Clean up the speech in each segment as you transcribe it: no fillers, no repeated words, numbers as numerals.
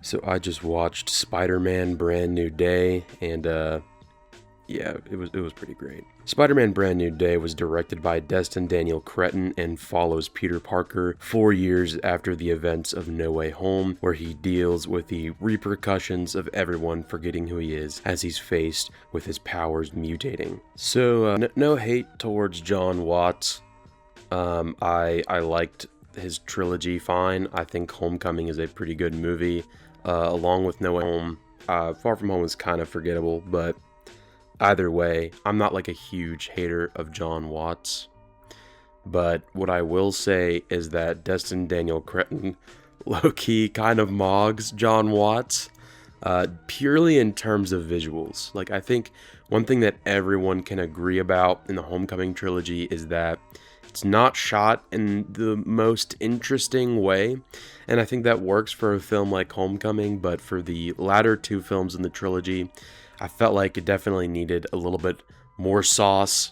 So I just watched Spider-Man Brand New Day, and yeah, it was pretty great. Spider-Man Brand New Day was directed by Destin Daniel Cretton and follows Peter Parker 4 years after the events of No Way Home, where he deals with the repercussions of everyone forgetting who he is as he's faced with his powers mutating. So no hate towards John Watts. I liked his trilogy fine. I think Homecoming is a pretty good movie. Along with No Way Home, Far From Home is kind of forgettable, but either way, I'm not like a huge hater of John Watts. But what I will say is that Destin Daniel Cretton low-key kind of mogs John Watts, purely in terms of visuals. Like, I think one thing that everyone can agree about in the Homecoming trilogy is that it's not shot in the most interesting way, and I think that works for a film like Homecoming, but for the latter two films in the trilogy, I felt like it definitely needed a little bit more sauce.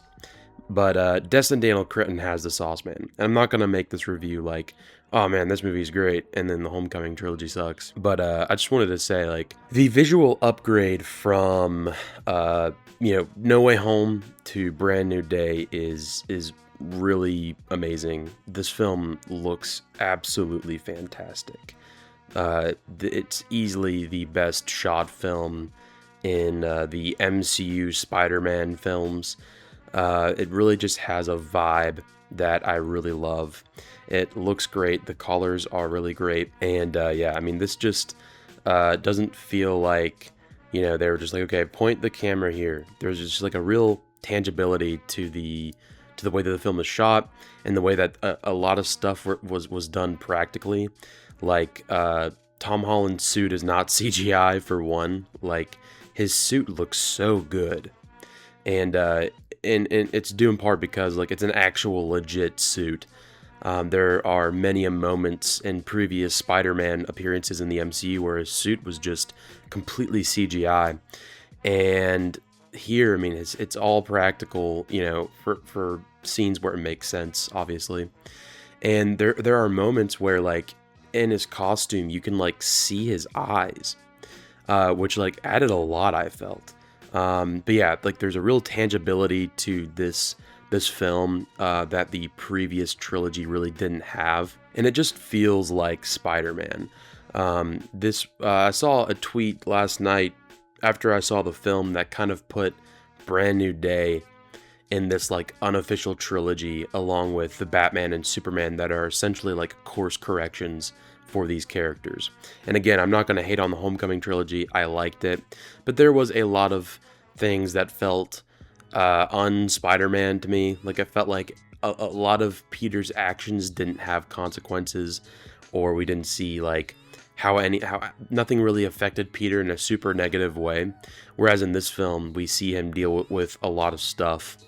But Destin Daniel Cretton has the sauce, man. And I'm not going to make this review like, oh man, this movie's great, and then the Homecoming trilogy sucks. But I just wanted to say, like, the visual upgrade from, No Way Home to Brand New Day is really amazing. This film looks absolutely fantastic. It's easily the best shot film in the MCU Spider-Man films. It really just has a vibe that I really love. It looks great. The colors are really great. And yeah, I mean, this just doesn't feel like, they were just like, okay, point the camera here. There's just like a real tangibility to the way that the film is shot, and the way that a lot of stuff was done practically. Like, Tom Holland's suit is not CGI, for one. Like, his suit looks so good. And it's due in part because, like, it's an actual legit suit. There are many moments in previous Spider-Man appearances in the MCU where his suit was just completely CGI. And here, I mean, it's all practical, for scenes where it makes sense, obviously. And there are moments where, like, in his costume, you can, like, see his eyes, which, like, added a lot, I felt. But yeah, like, there's a real tangibility to this film that the previous trilogy really didn't have, and it just feels like Spider-Man. I saw a tweet last night after I saw the film that kind of put Brand New Day in this, like, unofficial trilogy along with the Batman and Superman that are essentially like course corrections for these characters. And again, I'm not going to hate on the Homecoming trilogy. I liked it, but there was a lot of things that felt un-Spider-Man to me. Like, I felt like a lot of Peter's actions didn't have consequences, or we didn't see, like, how nothing really affected Peter in a super negative way. Whereas in this film, we see him deal with a lot of stuff.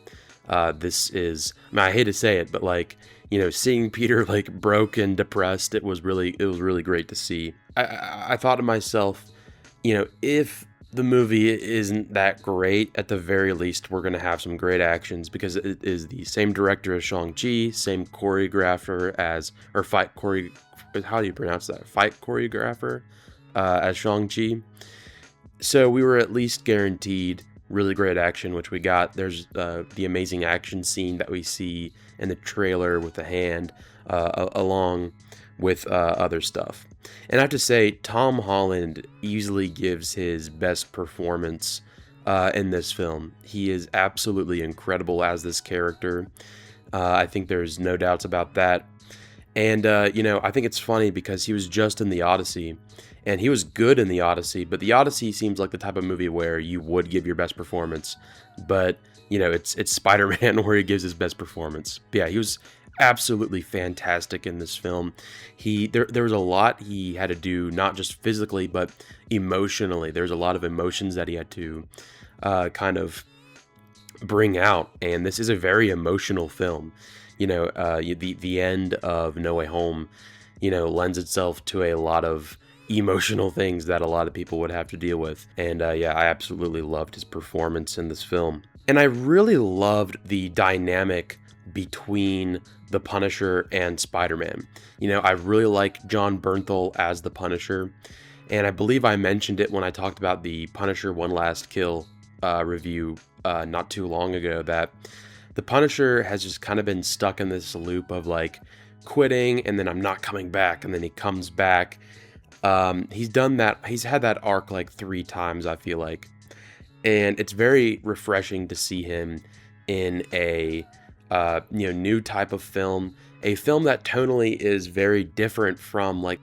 This is, I mean, I hate to say it, but, like, seeing Peter, like, broke and depressed, it was really great to see. I thought to myself, if the movie isn't that great, at the very least, we're going to have some great actions, because it is the same director as Shang-Chi, same choreographer as, how do you pronounce that? Fight choreographer as Shang-Chi. So we were at least guaranteed really great action, which we got. There's the amazing action scene that we see in the trailer with the hand, along with other stuff. And I have to say, Tom Holland easily gives his best performance in this film. He is absolutely incredible as this character. I think there's no doubts about that. And, I think it's funny because he was just in The Odyssey, and he was good in The Odyssey, but The Odyssey seems like the type of movie where you would give your best performance, but, it's Spider-Man where he gives his best performance. But yeah, he was absolutely fantastic in this film. There was a lot he had to do, not just physically, but emotionally. There's a lot of emotions that he had to kind of bring out, and this is a very emotional film. The end of No Way Home, lends itself to a lot of emotional things that a lot of people would have to deal with. And yeah, I absolutely loved his performance in this film. And I really loved the dynamic between the Punisher and Spider-Man. I really like John Bernthal as the Punisher. And I believe I mentioned it when I talked about the Punisher One Last Kill review not too long ago, that the Punisher has just kind of been stuck in this loop of like quitting and then I'm not coming back, and then he comes back. He's done that. He's had that arc like 3 times, I feel like. And it's very refreshing to see him in a new type of film, a film that tonally is very different from like,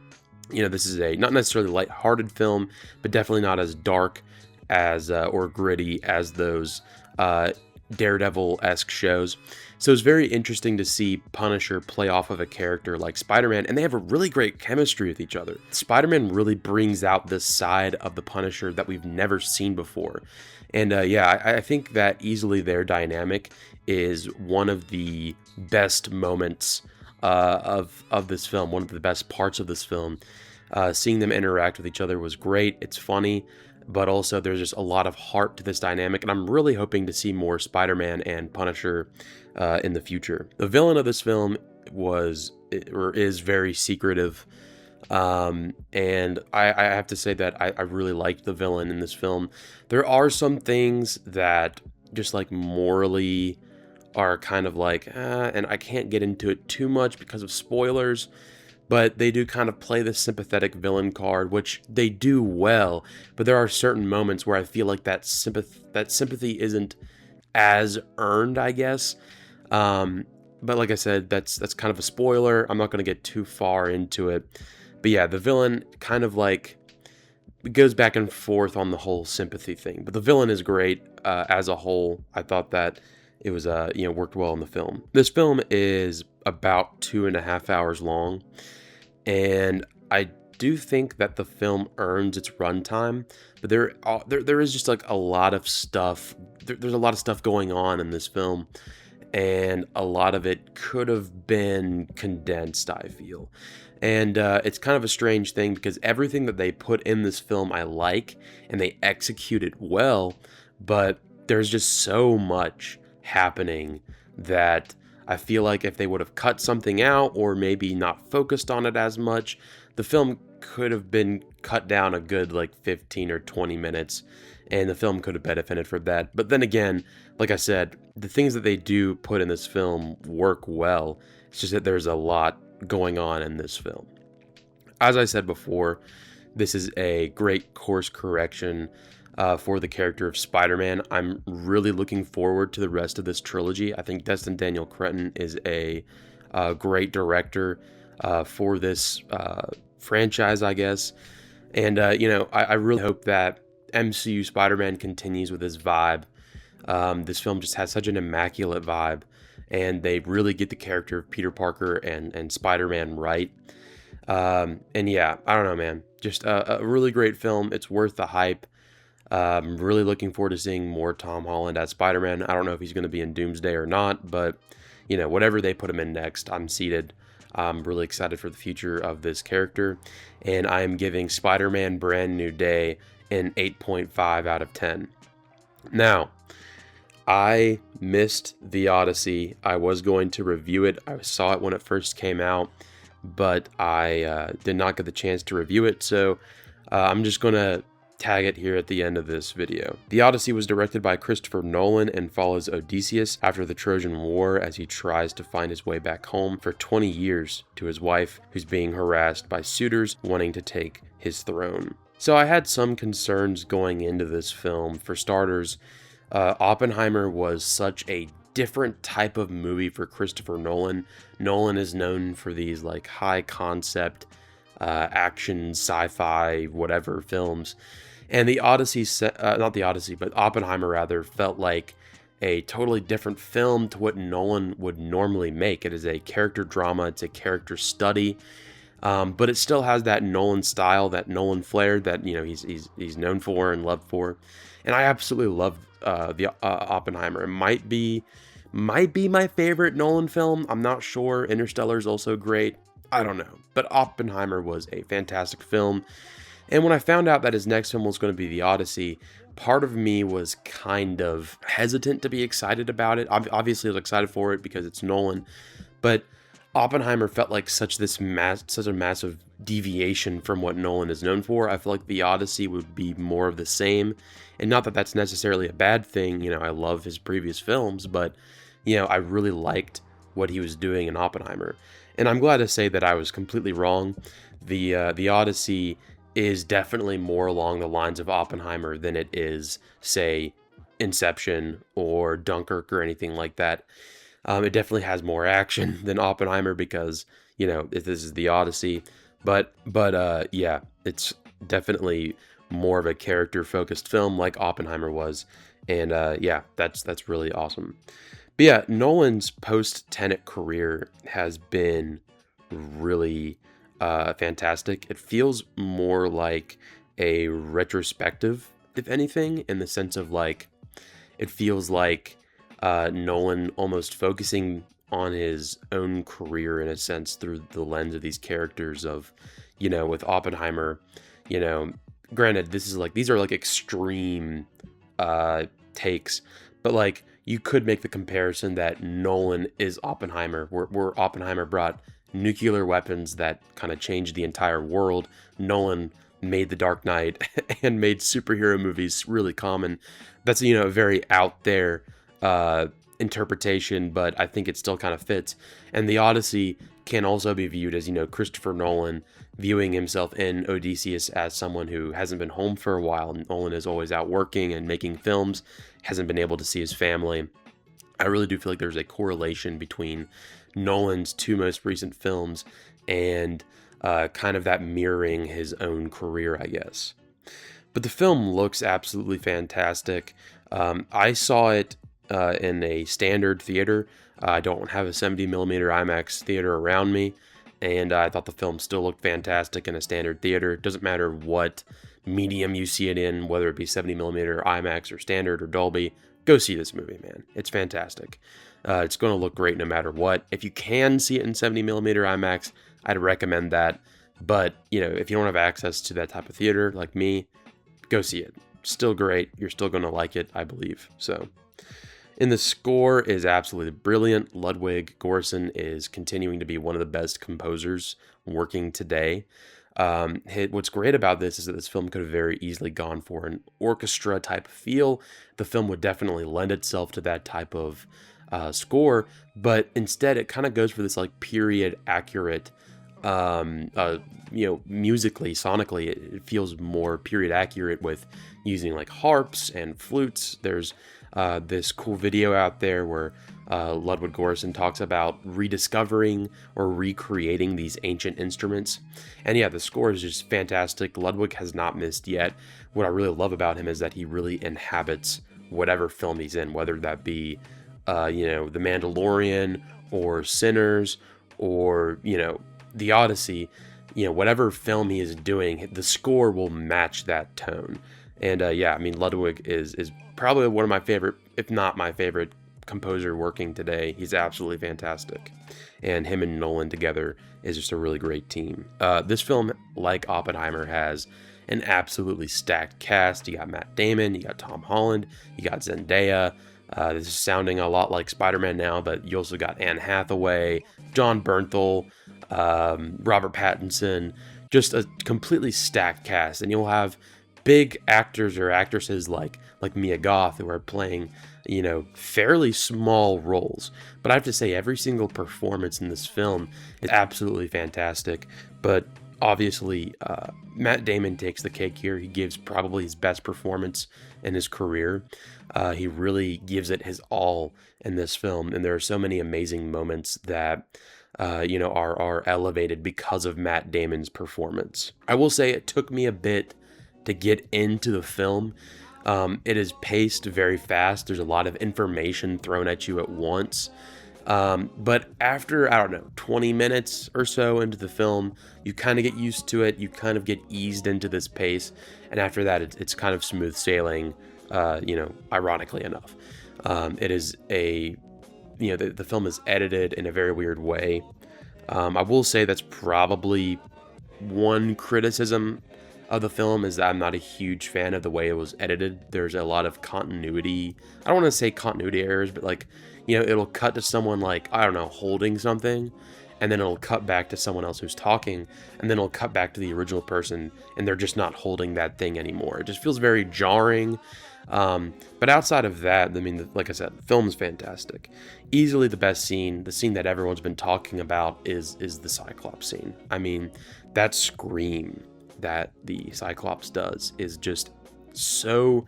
this is a not necessarily lighthearted film, but definitely not as dark as or gritty as those Daredevil-esque shows. So it's very interesting to see Punisher play off of a character like Spider-Man, and they have a really great chemistry with each other. Spider-Man really brings out this side of the Punisher that we've never seen before. And I think that easily their dynamic is one of the best moments of this film, one of the best parts of this film. Seeing them interact with each other was great. It's funny, but also there's just a lot of heart to this dynamic, and I'm really hoping to see more Spider-Man and Punisher in the future. The villain of this film is very secretive, and I have to say that I really liked the villain in this film. There are some things that just like morally are kind of like, and I can't get into it too much because of spoilers, but they do kind of play the sympathetic villain card, which they do well. But there are certain moments where I feel like that sympathy isn't as earned, I guess. But like I said, that's kind of a spoiler. I'm not going to get too far into it. But yeah, the villain kind of like goes back and forth on the whole sympathy thing. But the villain is great as a whole. I thought that it was worked well in the film. This film is about 2.5 hours long, and I do think that the film earns its runtime. But there is just like a lot of stuff. There's a lot of stuff going on in this film, and a lot of it could have been condensed, I feel. And it's kind of a strange thing because everything that they put in this film I like, and they execute it well, but there's just so much happening that I feel like if they would have cut something out or maybe not focused on it as much, the film could have been cut down a good like 15 or 20 minutes, and the film could have benefited from that. But then again, like I said, the things that they do put in this film work well. It's just that there's a lot going on in this film. As I said before, this is a great course correction for the character of Spider-Man. I'm really looking forward to the rest of this trilogy. I think Destin Daniel Cretton is a great director for this franchise, I guess. And, I really hope that MCU Spider-Man continues with his vibe. This film just has such an immaculate vibe, and they really get the character of Peter Parker and Spider-Man right. And yeah, I don't know, man. Just a really great film. It's worth the hype. I'm really looking forward to seeing more Tom Holland as Spider-Man. I don't know if he's going to be in Doomsday or not, but, whatever they put him in next, I'm seated. I'm really excited for the future of this character, and I am giving Spider-Man Brand New Day an 8.5 out of 10. Now, I missed The Odyssey. I was going to review it. I saw it when it first came out, but I did not get the chance to review it, so I'm just going to tag it here at the end of this video. The Odyssey was directed by Christopher Nolan and follows Odysseus after the Trojan War as he tries to find his way back home for 20 years to his wife, who's being harassed by suitors wanting to take his throne. So I had some concerns going into this film. For starters, Oppenheimer was such a different type of movie for Christopher Nolan. Nolan is known for these like high concept action, sci-fi, whatever films. And the Odyssey, not the Odyssey, but Oppenheimer rather, felt like a totally different film to what Nolan would normally make. It is a character drama, it's a character study, but it still has that Nolan style, that Nolan flair that he's known for and loved for. And I absolutely love the Oppenheimer. It might be my favorite Nolan film. I'm not sure. Interstellar is also great. I don't know, but Oppenheimer was a fantastic film. And when I found out that his next film was going to be The Odyssey, part of me was kind of hesitant to be excited about it. Obviously, I was excited for it because it's Nolan, but Oppenheimer felt like such a massive deviation from what Nolan is known for. I feel like The Odyssey would be more of the same, and not that that's necessarily a bad thing. I love his previous films, but I really liked what he was doing in Oppenheimer, and I'm glad to say that I was completely wrong. The Odyssey is definitely more along the lines of Oppenheimer than it is, say, Inception or Dunkirk or anything like that. It definitely has more action than Oppenheimer because this is the Odyssey, but yeah, it's definitely more of a character focused film like Oppenheimer was, and yeah, that's really awesome. But yeah, Nolan's post Tenet career has been really fantastic. It feels more like a retrospective, if anything, in the sense of like it feels like Nolan almost focusing on his own career in a sense through the lens of these characters of, with Oppenheimer, you know, granted, these are like extreme takes, but like you could make the comparison that Nolan is Oppenheimer, where Oppenheimer brought nuclear weapons that kind of changed the entire world. Nolan made The Dark Knight and made superhero movies really common. That's, a very out there interpretation, but I think it still kind of fits. And The Odyssey can also be viewed as, Christopher Nolan viewing himself in Odysseus as someone who hasn't been home for a while. Nolan is always out working and making films, hasn't been able to see his family. I really do feel like there's a correlation between Nolan's two most recent films and kind of that mirroring his own career, I guess. But the film looks absolutely fantastic. I saw it in a standard theater. I don't have a 70mm IMAX theater around me, and I thought the film still looked fantastic in a standard theater. It doesn't matter what medium you see it in, whether it be 70mm IMAX or standard or Dolby. Go see this movie, man. It's fantastic. It's going to look great no matter what. If you can see it in 70mm IMAX, I'd recommend that. But, if you don't have access to that type of theater like me, go see it. Still great. You're still going to like it, I believe. So, and the score is absolutely brilliant. Ludwig Göransson is continuing to be one of the best composers working today. What's great about this is that this film could have very easily gone for an orchestra type feel. The film would definitely lend itself to that type of score, but instead it kind of goes for this like period accurate, musically, sonically, it feels more period accurate with using like harps and flutes. There's this cool video out there where Ludwig Göransson talks about rediscovering or recreating these ancient instruments. And yeah, the score is just fantastic. Ludwig has not missed yet. What I really love about him is that he really inhabits whatever film he's in, whether that be, The Mandalorian or Sinners or, The Odyssey. Whatever film he is doing, the score will match that tone. And yeah, I mean, Ludwig is probably one of my favorite, if not my favorite, composer working today. He's absolutely fantastic. And him and Nolan together is just a really great team. This film, like Oppenheimer, has an absolutely stacked cast. You got Matt Damon, you got Tom Holland, you got Zendaya. This is sounding a lot like Spider-Man now, but you also got Anne Hathaway, John Bernthal, Robert Pattinson, just a completely stacked cast. And you'll have big actors or actresses like Mia Goth who are playing, fairly small roles. But I have to say, every single performance in this film is absolutely fantastic. But obviously, Matt Damon takes the cake here. He gives probably his best performance in his career. He really gives it his all in this film. And there are so many amazing moments that are elevated because of Matt Damon's performance. I will say it took me a bit to get into the film. It is paced very fast. There's a lot of information thrown at you at once. But after, 20 minutes or so into the film, you kind of get used to it. You kind of get eased into this pace. And after that, it's kind of smooth sailing, ironically enough. It is the film is edited in a very weird way. I will say that's probably one criticism of the film is that I'm not a huge fan of the way it was edited. There's a lot of continuity. I don't want to say continuity errors, but it'll cut to someone holding something, and then it'll cut back to someone else who's talking, and then it'll cut back to the original person, and they're just not holding that thing anymore. It just feels very jarring. But outside of that, I mean, like I said, the film is fantastic. Easily the best scene, the scene that everyone's been talking about, is the Cyclops scene. I mean, that scream that the Cyclops does is just so,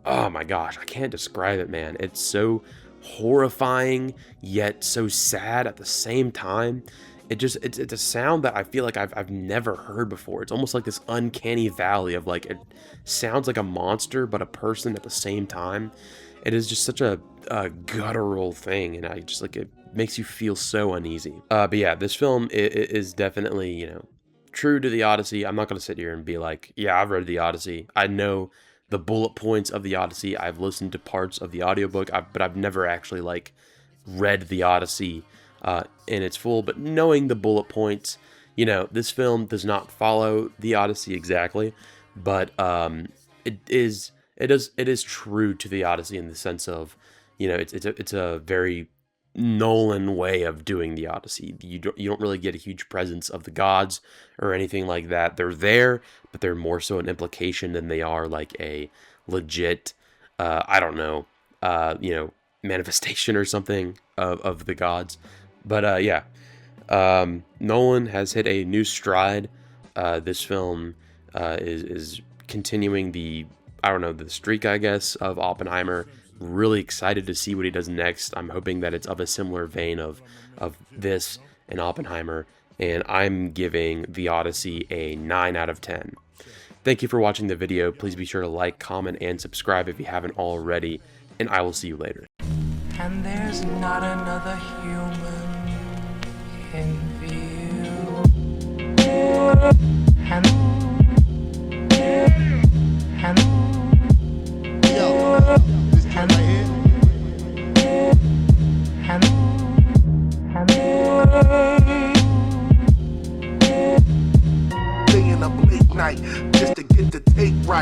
oh my gosh, I can't describe it, man. It's so horrifying yet so sad at the same time. It's a sound that I feel like I've never heard before. It's almost like this uncanny valley of, like, it sounds like a monster but a person at the same time. It is just such a guttural thing, and I just, like, it makes you feel so uneasy. But yeah, this film is definitely, you know, true to the Odyssey. I'm not going to sit here and be like, yeah, I've read the Odyssey. I know the bullet points of the Odyssey. I've listened to parts of the audiobook, but I've never actually, like, read the Odyssey in its full. But knowing the bullet points, you know, this film does not follow the Odyssey exactly, but it is true to the Odyssey in the sense of, you know, it's a very Nolan way of doing the Odyssey. You don't really get a huge presence of the gods or anything like that. They're there, but they're more so an implication than they are like a legit, I don't know, you know, manifestation or something of the gods. But yeah, Nolan has hit a new stride. This film is continuing the, I don't know, the streak, I guess, of Oppenheimer. Really excited to see what he does next. I'm hoping that it's of a similar vein of this and Oppenheimer, and I'm giving The Odyssey a 9 out of 10. Thank you for watching the video. Please be sure to like, comment, and subscribe if you haven't already, and I will see you later. And there's not another human in view. And Yo, this kid right here. Staying up late night just to get the tape right.